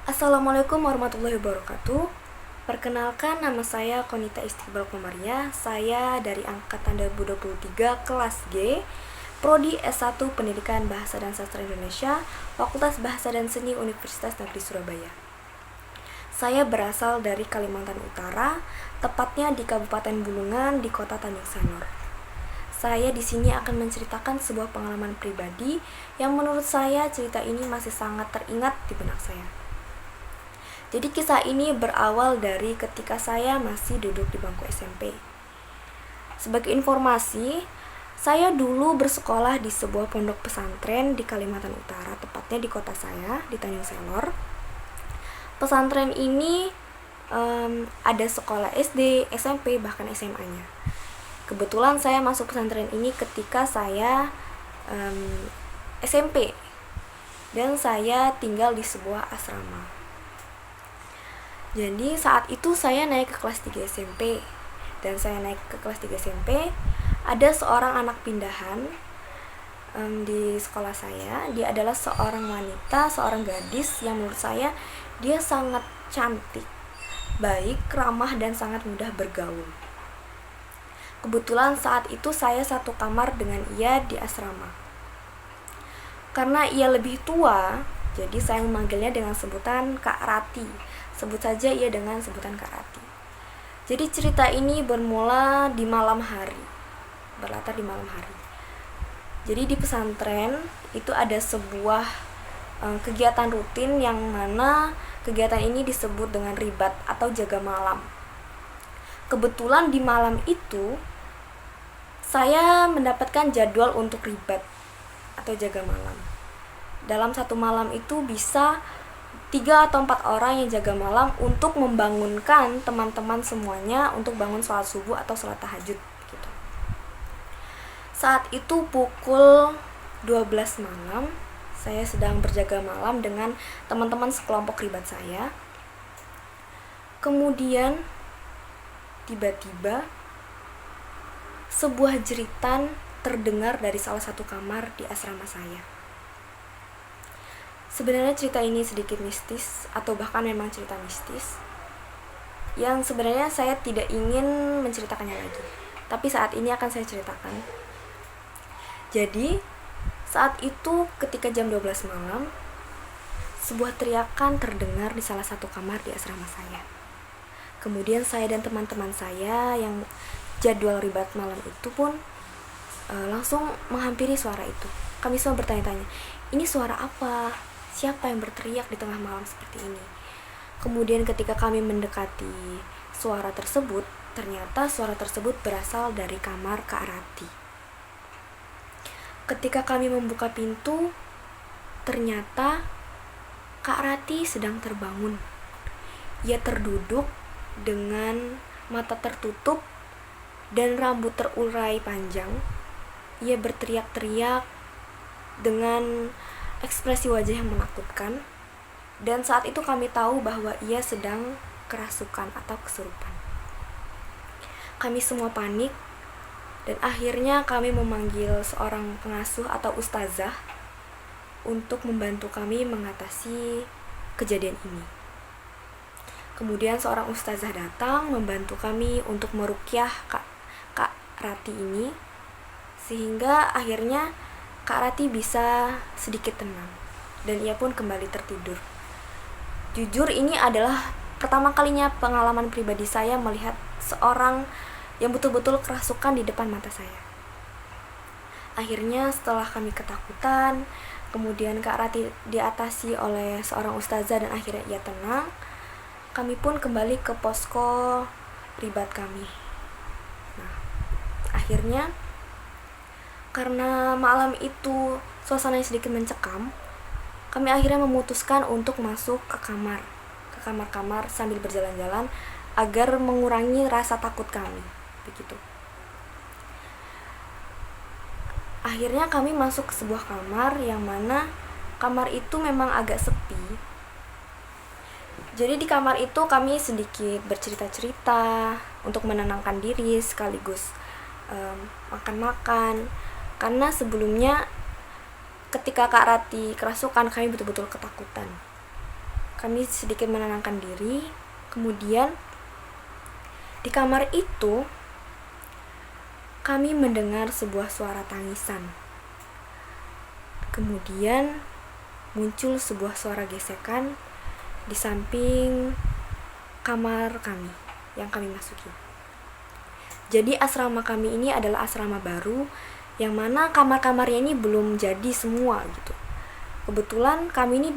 Assalamualaikum warahmatullahi wabarakatuh. Perkenalkan, nama saya Konita Istiqbal Komaria. Saya dari angkatan 2023 kelas G, Prodi S1 Pendidikan Bahasa dan Sastra Indonesia, Fakultas Bahasa dan Seni Universitas Negeri Surabaya. Saya berasal dari Kalimantan Utara, tepatnya di Kabupaten Bulungan di Kota Tanjung Sanur. Saya di sini akan menceritakan sebuah pengalaman pribadi yang menurut saya cerita ini masih sangat teringat di benak saya. Jadi kisah ini berawal dari ketika saya masih duduk di bangku SMP. Sebagai informasi, saya dulu bersekolah di sebuah pondok pesantren di Kalimantan Utara, tepatnya di kota saya, di Tanjung Selor. Pesantren ini ada sekolah SD, SMP, bahkan SMA-nya. Kebetulan saya masuk pesantren ini ketika saya SMP, dan saya tinggal di sebuah asrama. Jadi saat itu saya naik ke kelas 3 SMP. Dan saya naik ke kelas 3 SMP, ada seorang anak pindahan di sekolah saya. Dia adalah seorang wanita, seorang gadis yang menurut saya dia sangat cantik, baik, ramah, dan sangat mudah bergaul. Kebetulan saat itu saya satu kamar dengan ia di asrama. Karena ia lebih tua, jadi saya memanggilnya dengan sebutan Kak Rati. Sebut saja ia dengan sebutan Kak Rati. Jadi cerita ini bermula di malam hari, berlatar di malam hari. Jadi di pesantren itu ada sebuah kegiatan rutin yang mana kegiatan ini disebut dengan ribat atau jaga malam. Kebetulan di malam itu saya mendapatkan jadwal untuk ribat atau jaga malam. Dalam satu malam itu bisa 3 atau 4 orang yang jaga malam untuk membangunkan teman-teman semuanya untuk bangun sholat subuh atau sholat tahajud gitu. Saat itu pukul 12 malam, saya sedang berjaga malam dengan teman-teman sekelompok ribat saya. Kemudian tiba-tiba sebuah jeritan terdengar dari salah satu kamar di asrama saya. Sebenarnya cerita ini sedikit mistis, atau bahkan memang cerita mistis yang sebenarnya saya tidak ingin menceritakannya lagi, tapi saat ini akan saya ceritakan. Jadi saat itu ketika jam 12 malam, sebuah teriakan terdengar di salah satu kamar di asrama saya. Kemudian saya dan teman-teman saya yang jadwal ribat malam itu pun langsung menghampiri suara itu. Kami semua bertanya-tanya, ini suara apa? Siapa yang berteriak di tengah malam seperti ini? Kemudian ketika kami mendekati suara tersebut, ternyata suara tersebut berasal dari kamar Kak Rati. Ketika kami membuka pintu, ternyata Kak Rati sedang terbangun. Ia terduduk dengan mata tertutup dan rambut terurai panjang. Ia berteriak-teriak dengan ekspresi wajah yang menakutkan, dan saat itu kami tahu bahwa ia sedang kerasukan atau kesurupan. Kami semua panik, dan akhirnya kami memanggil seorang pengasuh atau ustazah untuk membantu kami mengatasi kejadian ini. Kemudian seorang ustazah datang membantu kami untuk meruqyah Kak Rati ini, sehingga akhirnya Kak Rati bisa sedikit tenang dan ia pun kembali tertidur. Jujur ini adalah pertama kalinya pengalaman pribadi saya melihat seorang yang betul-betul kerasukan di depan mata saya. Akhirnya setelah kami ketakutan, kemudian Kak Rati diatasi oleh seorang ustazah dan akhirnya ia tenang, kami pun kembali ke posko ribat kami. Nah, akhirnya karena malam itu suasananya sedikit mencekam, kami akhirnya memutuskan untuk masuk ke kamar-kamar sambil berjalan-jalan agar mengurangi rasa takut kami. Begitu. Akhirnya kami masuk ke sebuah kamar yang mana kamar itu memang agak sepi. Jadi di kamar itu kami sedikit bercerita-cerita untuk menenangkan diri sekaligus makan-makan. Karena sebelumnya ketika Kak Rati kerasukan, kami betul-betul ketakutan. Kami sedikit menenangkan diri. Kemudian di kamar itu kami mendengar sebuah suara tangisan. Kemudian muncul sebuah suara gesekan di samping kamar kami yang kami masuki. Jadi asrama kami ini adalah asrama baru yang mana kamar-kamarnya ini belum jadi semua gitu. Kebetulan kami ini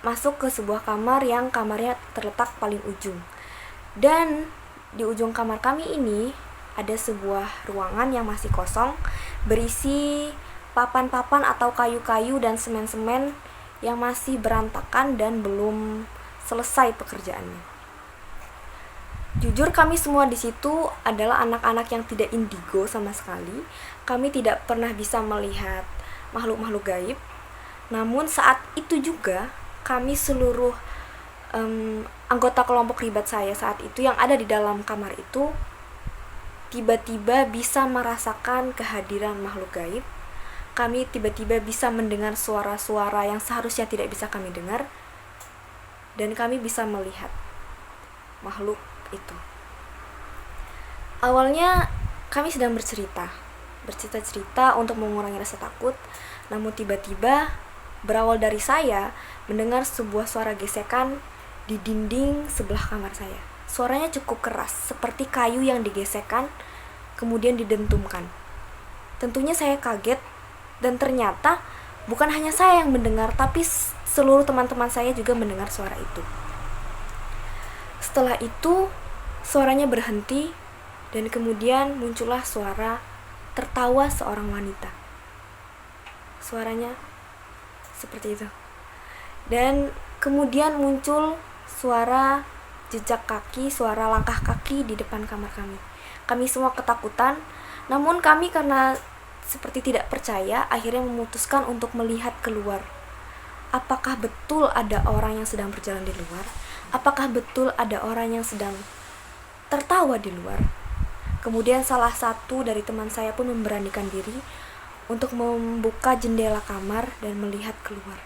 masuk ke sebuah kamar yang kamarnya terletak paling ujung. Dan di ujung kamar kami ini ada sebuah ruangan yang masih kosong berisi papan-papan atau kayu-kayu dan semen-semen yang masih berantakan dan belum selesai pekerjaannya. Jujur kami semua di situ adalah anak-anak yang tidak indigo sama sekali. Kami tidak pernah bisa melihat makhluk-makhluk gaib. Namun saat itu juga kami seluruh anggota kelompok ribat saya saat itu yang ada di dalam kamar itu tiba-tiba bisa merasakan kehadiran makhluk gaib. Kami tiba-tiba bisa mendengar suara-suara yang seharusnya tidak bisa kami dengar, dan kami bisa melihat makhluk itu. Awalnya kami sedang bercerita-cerita untuk mengurangi rasa takut, namun tiba-tiba berawal dari saya mendengar sebuah suara gesekan di dinding sebelah kamar saya. Suaranya cukup keras, seperti kayu yang digesekkan kemudian didentumkan. Tentunya saya kaget, dan ternyata bukan hanya saya yang mendengar, tapi seluruh teman-teman saya juga mendengar suara itu. Setelah itu suaranya berhenti, dan kemudian muncullah suara tertawa seorang wanita. Suaranya seperti itu. Dan kemudian muncul suara jejak kaki, suara langkah kaki di depan kamar kami. Kami semua ketakutan, namun kami karena seperti tidak percaya, akhirnya memutuskan untuk melihat keluar. Apakah betul ada orang yang sedang berjalan di luar? Apakah betul ada orang yang sedang tertawa di luar? Kemudian salah satu dari teman saya pun memberanikan diri untuk membuka jendela kamar dan melihat keluar.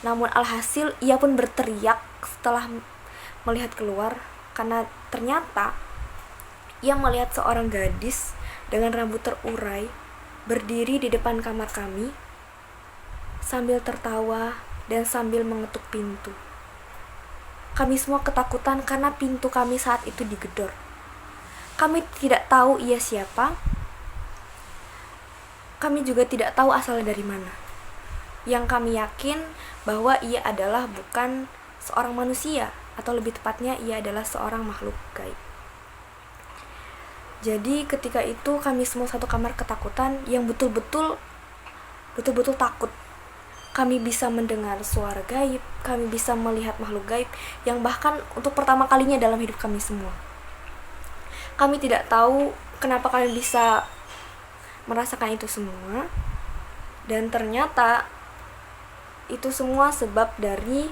Namun alhasil ia pun berteriak setelah melihat keluar, karena ternyata ia melihat seorang gadis dengan rambut terurai berdiri di depan kamar kami sambil tertawa dan sambil mengetuk pintu. Kami semua ketakutan karena pintu kami saat itu digedor. Kami tidak tahu ia siapa. Kami juga tidak tahu asalnya dari mana. Yang kami yakin bahwa ia adalah bukan seorang manusia, atau lebih tepatnya ia adalah seorang makhluk gaib. Jadi ketika itu kami semua satu kamar ketakutan, yang betul-betul takut. Kami bisa mendengar suara gaib, kami bisa melihat makhluk gaib yang bahkan untuk pertama kalinya dalam hidup kami semua. Kami tidak tahu kenapa kami bisa merasakan itu semua, dan ternyata itu semua sebab dari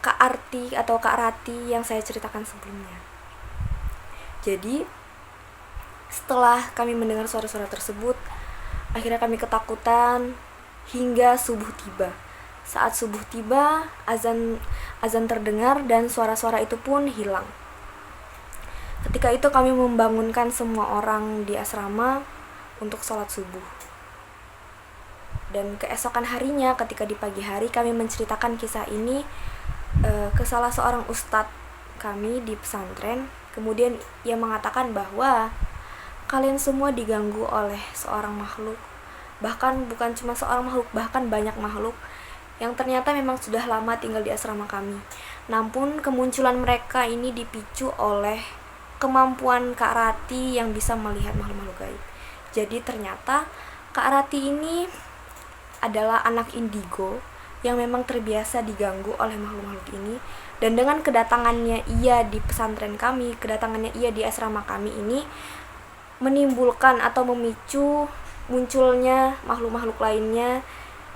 Kak Arti atau Kak Rati yang saya ceritakan sebelumnya. Jadi setelah kami mendengar suara-suara tersebut, akhirnya kami ketakutan hingga subuh tiba. Saat subuh tiba, azan terdengar dan suara-suara itu pun hilang. Ketika itu kami membangunkan semua orang di asrama untuk sholat subuh. Dan keesokan harinya, ketika di pagi hari kami menceritakan kisah ini ke salah seorang ustadz kami di pesantren. Kemudian ia mengatakan bahwa kalian semua diganggu oleh seorang makhluk. Bahkan bukan cuma seorang makhluk, bahkan banyak makhluk yang ternyata memang sudah lama tinggal di asrama kami. Namun kemunculan mereka ini dipicu oleh kemampuan Kak Rati yang bisa melihat makhluk-makhluk gaib. Jadi ternyata Kak Rati ini adalah anak indigo yang memang terbiasa diganggu oleh makhluk-makhluk ini. Dan dengan kedatangannya ia di pesantren kami, kedatangannya ia di asrama kami ini menimbulkan atau memicu munculnya makhluk-makhluk lainnya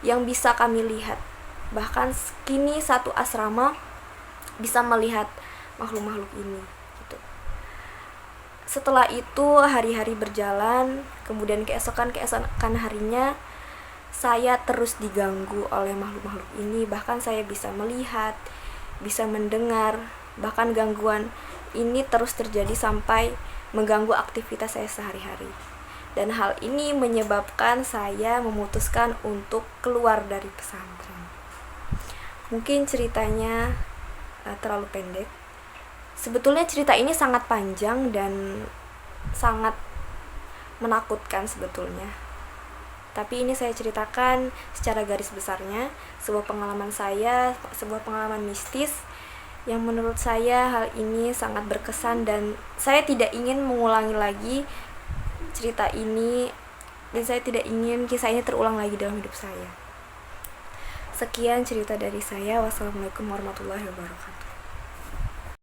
yang bisa kami lihat. Bahkan kini satu asrama bisa melihat makhluk-makhluk ini gitu. Setelah itu hari-hari berjalan, kemudian keesokan harinya saya terus diganggu oleh makhluk-makhluk ini. Bahkan saya bisa melihat, bisa mendengar, bahkan gangguan ini terus terjadi sampai mengganggu aktivitas saya sehari-hari. Dan hal ini menyebabkan saya memutuskan untuk keluar dari pesantren. Mungkin ceritanya terlalu pendek. Sebetulnya cerita ini sangat panjang dan sangat menakutkan sebetulnya. Tapi ini saya ceritakan secara garis besarnya, sebuah pengalaman saya, sebuah pengalaman mistis yang menurut saya hal ini sangat berkesan dan saya tidak ingin mengulangi lagi cerita ini, dan saya tidak ingin kisah ini terulang lagi dalam hidup saya. Sekian cerita dari saya. Wassalamualaikum warahmatullahi wabarakatuh.